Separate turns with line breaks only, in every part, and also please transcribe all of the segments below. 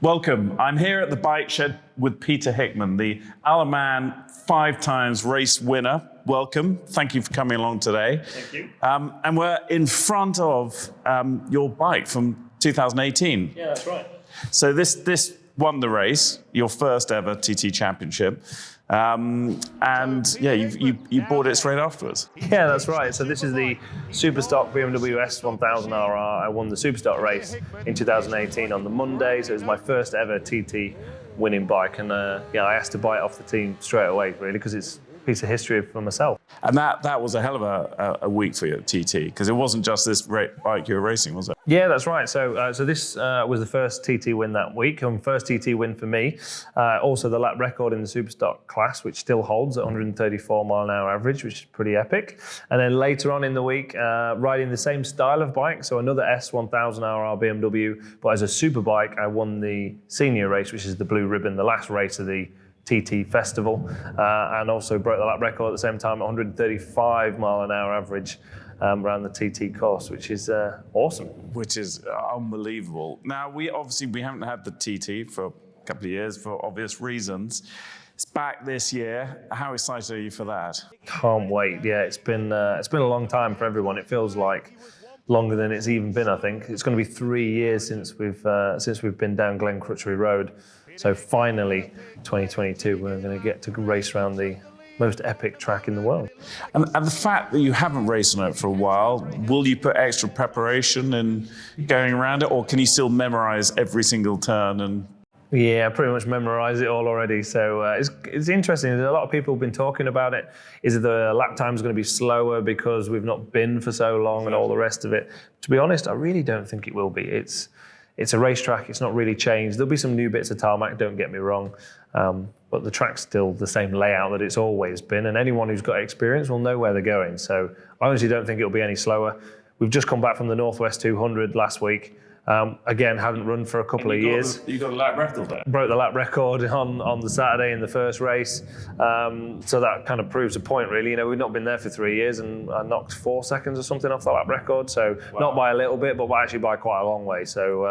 Welcome. I'm here at the bike shed with Peter Hickman, the Isle of Man 5 times race winner. Welcome. Thank you for coming along today.
Thank you.
And we're in front of your bike from 2018.
Yeah, that's right.
So this won the race, your first ever TT championship. And yeah, you bought it straight afterwards.
Yeah, that's right. So this is the Superstock BMW S1000RR. I won the Superstock race in 2018 on the Monday. So it was my first ever TT winning bike. And yeah, I asked to buy it off the team straight away, really, because it's a piece of history for myself.
And that was a hell of a week for you at TT, because it wasn't just this bike you were racing, was it?
Yeah, that's right. So this was the first TT win that week, and first TT win for me. Also the lap record in the Superstock class, which still holds at 134 mile an hour average, which is pretty epic. And then later on in the week, riding the same style of bike, so another S1000RR BMW, but as a super bike, I won the senior race, which is the blue ribbon, the last race of the TT festival, and also broke the lap record at the same time at 135 mile an hour average around the TT course, which is awesome.
Which is unbelievable. Now, we haven't had the TT for a couple of years for obvious reasons. It's back this year. How excited are you for that?
Can't wait. Yeah, it's been a long time for everyone. It feels like longer than it's even been, I think. It's going to be 3 years since we've been down Glen Crutchery Road. So finally, 2022, we're going to get to race around the most epic track in the world.
And the fact that you haven't raced on it for a while, will you put extra preparation in going around it, or can you still memorize every single turn? And
yeah, pretty much memorize it all already. So it's interesting. A lot of people have been talking about it. Is the lap time is going to be slower because we've not been for so long and all the rest of it? To be honest, I really don't think it will be. It's a racetrack. It's not really changed. There'll be some new bits of tarmac, don't get me wrong, but the track's still the same layout that it's always been, and anyone who's got experience will know where they're going. So I honestly don't think it'll be any slower. We've just come back from the Northwest 200 last week. Again, hadn't run for a couple of years.
You got a lap record there.
Broke the lap record on the Saturday in the first race. So that kind of proves a point, really. You know, we've not been there for 3 years, and I knocked 4 seconds or something off the lap record. So not by a little bit, but actually by quite a long way. So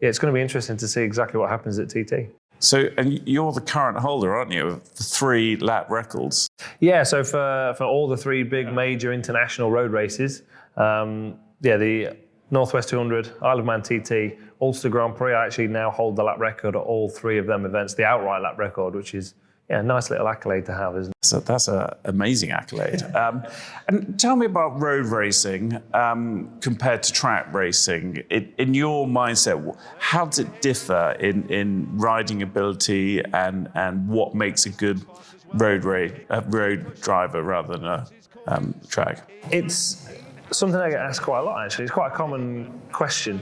yeah, it's going to be interesting to see exactly what happens at TT.
So, and you're the current holder, aren't you, of the 3 lap records?
Yeah, so for all the 3 big major international road races, the Northwest 200, Isle of Man TT, Ulster Grand Prix, I actually now hold the lap record at all 3 of them events, the outright lap record, which is a nice little accolade to have, isn't it?
So that's an amazing accolade. And tell me about road racing compared to track racing. In your mindset, how does it differ in riding ability and what makes a good road driver rather than a track?
It's something I get asked quite a lot, actually. It's quite a common question.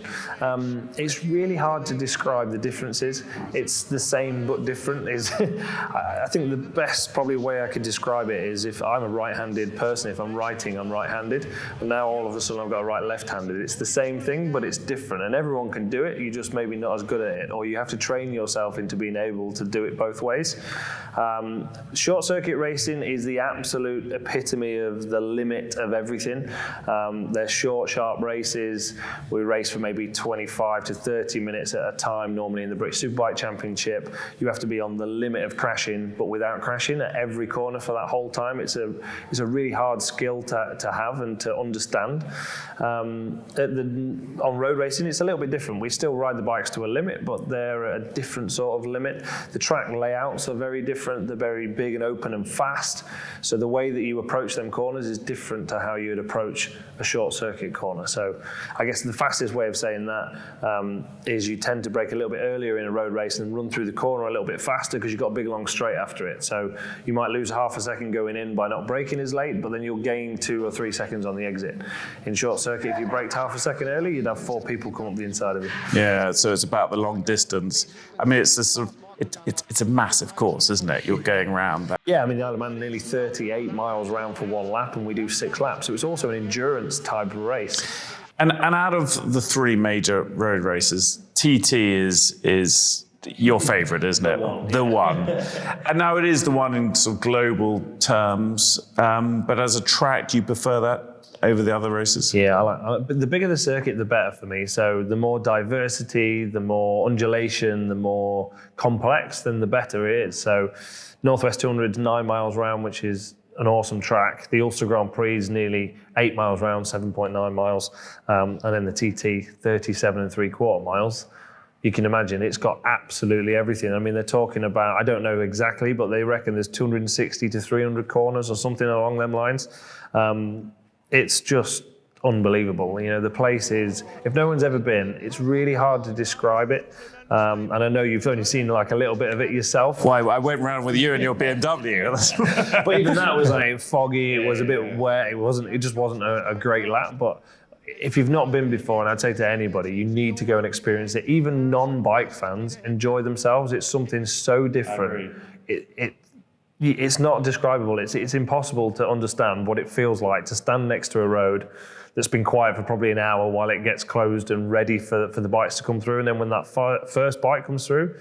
It's really hard to describe the differences. It's the same but different. I think the best probably way I could describe it is if I'm a right-handed person, if I'm writing, I'm right-handed. And now all of a sudden I've got a right left-handed. It's the same thing, but it's different. And everyone can do it. You're just maybe not as good at it. Or you have to train yourself into being able to do it both ways. Short circuit racing is the absolute epitome of the limit of everything. They're short, sharp races. We race for maybe 25 to 30 minutes at a time, normally in the British Superbike Championship. You have to be on the limit of crashing, but without crashing at every corner for that whole time. It's a really hard skill to have and to understand. On road racing, it's a little bit different. We still ride the bikes to a limit, but they're at a different sort of limit. The track layouts are very different. They're very big and open and fast. So the way that you approach them corners is different to how you would approach a short circuit corner. So I guess the fastest way of saying that is you tend to brake a little bit earlier in a road race and run through the corner a little bit faster because you've got a big long straight after it. So you might lose half a second going in by not braking as late, but then you'll gain 2 or 3 seconds on the exit. In short circuit, if you braked half a second early, you'd have 4 people come up the inside of it.
Yeah, so it's about the long distance. I mean, it's a sort of it's a massive course, isn't it? You're going around that.
Yeah, I mean, the Isle of Man nearly 38 miles round for 1 lap, and we do 6 laps. So it's also an endurance type of race.
And out of the 3 major road races, TT is your favourite, isn't it? The one. And now it is the one in sort of global terms. But as a track, do you prefer that over the other races?
Yeah, but the bigger the circuit, the better for me. So the more diversity, the more undulation, the more complex, then the better it is. So Northwest 200 is 9 miles round, which is an awesome track. The Ulster Grand Prix is nearly 8 miles round, 7.9 miles. And then the TT, 37 3/4 miles. You can imagine it's got absolutely everything. I mean, they're talking about, I don't know exactly, but they reckon there's 260 to 300 corners or something along them lines. It's just unbelievable. You know, the place is, if no one's ever been, it's really hard to describe it. And I know you've only seen like a little bit of it yourself.
Well, I went round with you in your BMW.
But even that was like foggy. It was a bit wet. It just wasn't a great lap. But if you've not been before, and I'd say to anybody, you need to go and experience it. Even non-bike fans enjoy themselves. It's something so different. It's not describable. It's impossible to understand what it feels like to stand next to a road that's been quiet for probably an hour while it gets closed and ready for the bikes to come through. And then when that first bike comes through,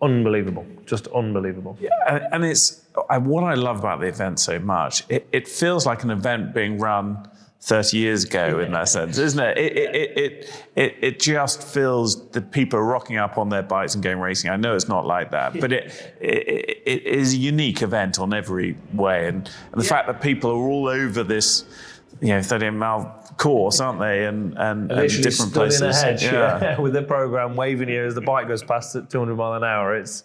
unbelievable, just unbelievable.
Yeah, and it's what I love about the event so much. It feels like an event being run 30 years ago in that sense, isn't it? It just feels that people are rocking up on their bikes and going racing. I know it's not like that, but it is a unique event on every way. And the fact that people are all over this, 30-mile course, aren't they? And different places.
In a hedge, with the program waving you as the bike goes past at 200 mile an hour. It's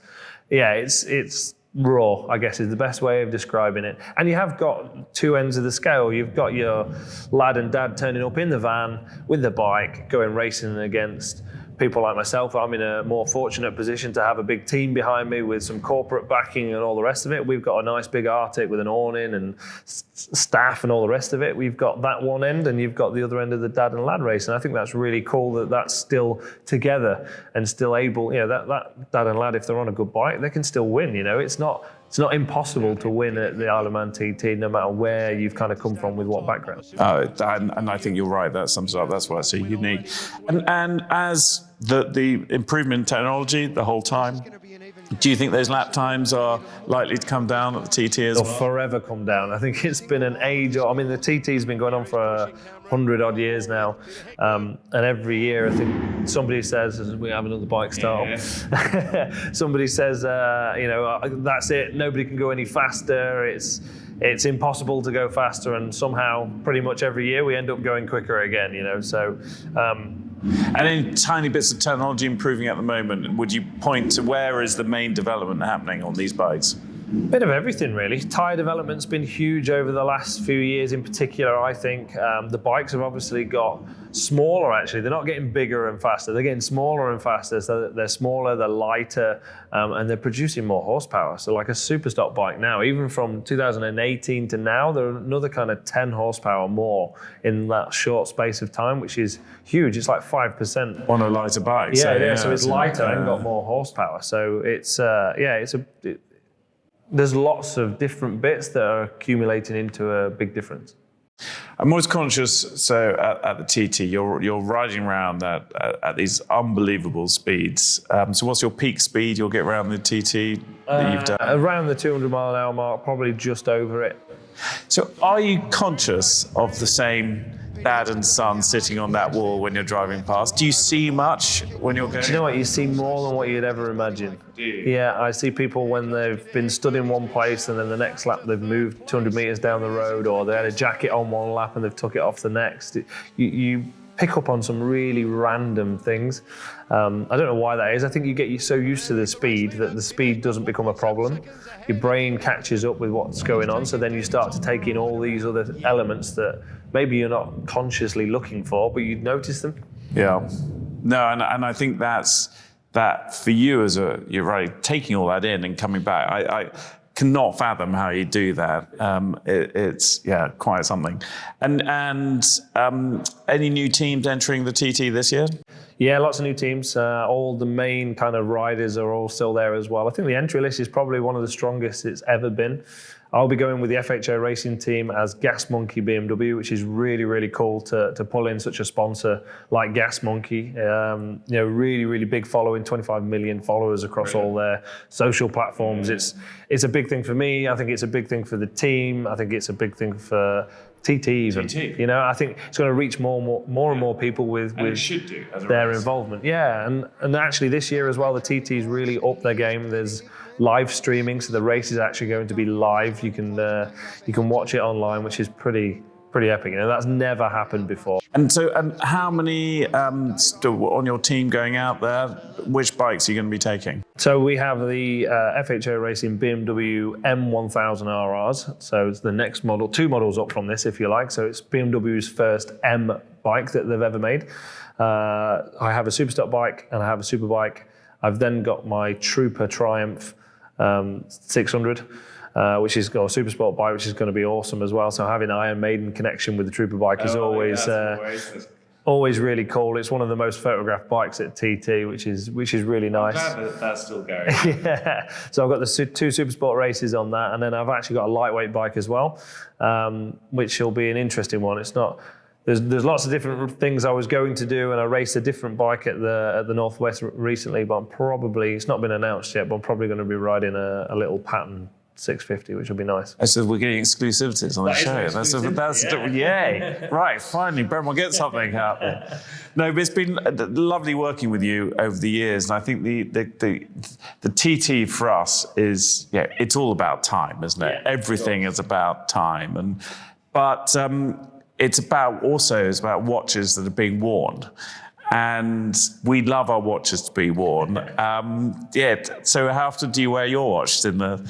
raw, I guess, is the best way of describing it. And you have got two ends of the scale. You've got your lad and dad turning up in the van with the bike, going racing against people like myself. I'm in a more fortunate position to have a big team behind me with some corporate backing and all the rest of it. We've got a nice big Arctic with an awning and staff and all the rest of it. We've got that one end, and you've got the other end of the dad and lad race. And I think that's really cool that that's still together and still able, that dad and lad, if they're on a good bike, they can still win. It's not impossible to win at the Isle of Man TT, no matter where you've kind of come from with what background.
And I think you're right. That sums it up. That's why it's so unique. And as the improvement in technology the whole time, do you think those lap times are likely to come down at the TT as well?
They'll forever come down. I think it's been an age. I mean, the TT's been going on for 100 odd years now, and every year I think somebody says, as we have another bike start, somebody says, that's it. Nobody can go any faster. It's impossible to go faster, and somehow, pretty much every year, we end up going quicker again.
And any tiny bits of technology improving at the moment, would you point to where is the main development happening on these bikes?
Bit of everything, really. Tyre development's been huge over the last few years in particular, I think. The bikes have obviously got smaller, actually. They're not getting bigger and faster. They're getting smaller and faster. So they're smaller, they're lighter, and they're producing more horsepower. So like a super stock bike now, even from 2018 to now, there are another kind of 10 horsepower more in that short space of time, which is huge. It's like 5%.
On a lighter bike.
So it's lighter and got more horsepower. So there's lots of different bits that are accumulating into a big difference.
I'm always conscious, so at the TT, you're riding around at these unbelievable speeds. So what's your peak speed you'll get around the TT that you've done?
Around the 200 mile an hour mark, probably just over it.
So are you conscious of the same dad and son sitting on that wall when you're driving past? Do you see much when you're going?
Do you know what? You see more than what you'd ever imagine.
Do you?
Yeah, I see people when they've been stood in one place and then the next lap they've moved 200 metres down the road, or they had a jacket on one lap and they've took it off the next. You pick up on some really random things. I don't know why that is. I think you get so used to the speed that the speed doesn't become a problem. Your brain catches up with what's going on, so then you start to take in all these other elements that maybe you're not consciously looking for, but you'd notice them.
Yeah. No, and I think that's that for you you're right, taking all that in and coming back. I cannot fathom how you do that. It's quite something. And any new teams entering the TT this year?
Yeah, lots of new teams. All the main kind of riders are all still there as well. I think the entry list is probably one of the strongest it's ever been. I'll be going with the FHO racing team as Gas Monkey BMW, which is really, really cool to pull in such a sponsor like Gas Monkey. Really, really big following, 25 million followers across all their social platforms. It's a big thing for me. I think it's a big thing for the team. I think it's a big thing for TT even.
TT.
You know, I think it's going to reach more and more people with
it should do, as a
their
race.
involvement. Yeah, and actually this year as well, the TT's really upped their game. There's live streaming, so the race is actually going to be live. You can watch it online, which is pretty epic. You know, that's never happened before.
And so, how many on your team going out there? Which bikes are you going to be taking?
So we have the FHO Racing BMW M1000 RRs. So it's the next model, 2 models up from this, if you like. So it's BMW's first M bike that they've ever made. I have a Superstock bike and I have a super bike. I've then got my Trooper Triumph 600. Which is a super sport bike, which is going to be awesome as well. So having Iron Maiden connection with the Trooper bike is always really cool. It's one of the most photographed bikes at TT, which is really nice.
I'm glad that's still going.
Yeah. So I've got the 2 super sport races on that, and then I've actually got a lightweight bike as well, which will be an interesting one. It's not. There's lots of different things I was going to do, and I raced a different bike at the Northwest recently, but it's not been announced yet. But I'm probably going to be riding a little pattern 650, which will be nice.
So we're getting exclusivities on the show. That's yay! Right, finally, Bremont gets something out there. No, but it's been lovely working with you over the years, and I think the TT for us is it's all about time, isn't it? Yeah, everything is about time, but it's about watches that are being worn. And we love our watches to be worn. So how often do you wear your watches in the?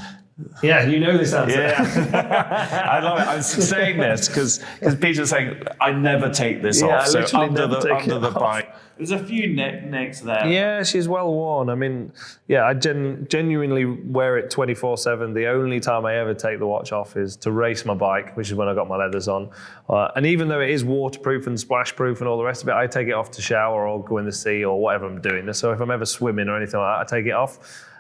Yeah, you know this answer.
Yeah. I love it. I was saying this because Peter's saying I never take this off. So under the bike, there's a few nicks there.
Yeah, she's well worn. I mean, I genuinely wear it 24/7. The only time I ever take the watch off is to race my bike, which is when I got my leathers on. And even though it is waterproof and splash proof and all the rest of it, I take it off to shower or go in the sea or whatever I'm doing. So if I'm ever swimming or anything like that, I take it off.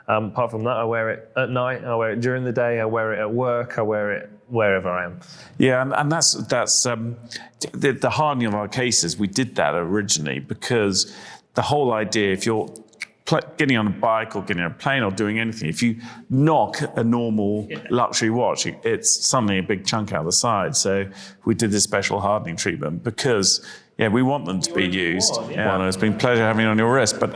Apart from that, I wear it at night, I wear it during the day, I wear it at work, I wear it wherever I am.
Yeah, and that's the hardening of our cases. We did that originally because the whole idea, if you're getting on a bike or getting on a plane or doing anything, if you knock a normal luxury watch, it's suddenly a big chunk out the side. So we did this special hardening treatment because we want them to be used. Well, it's been a pleasure having you on your wrist. But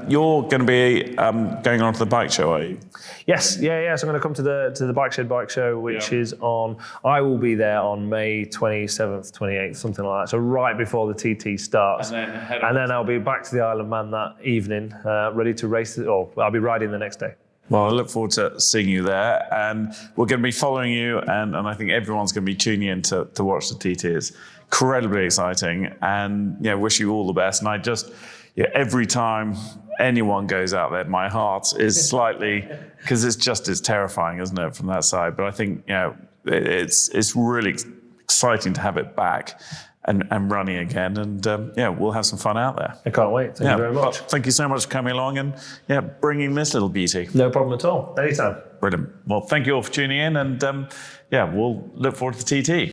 you're going to be going on to the bike show, are you?
Yes, So I'm going to come to the Bike Shed Bike Show, which is on. I will be there on May 27th, 28th, something like that. So right before the TT starts, and then I'll be back to the Isle of Man that evening, ready to race. I'll be riding the next day.
Well, I look forward to seeing you there, and we're going to be following you, and I think everyone's going to be tuning in to watch the TT. It's incredibly exciting, and wish you all the best. And I just, every time anyone goes out there, my heart is slightly, because it's terrifying, isn't it, from that side? But I think it's really exciting to have it back and running again, and we'll have some fun out there.
I can't wait. Thank you very much.
Thank you so much for coming along and bringing this little beauty.
No problem at all. Anytime.
Brilliant. Well, thank you all for tuning in, and we'll look forward to the TT.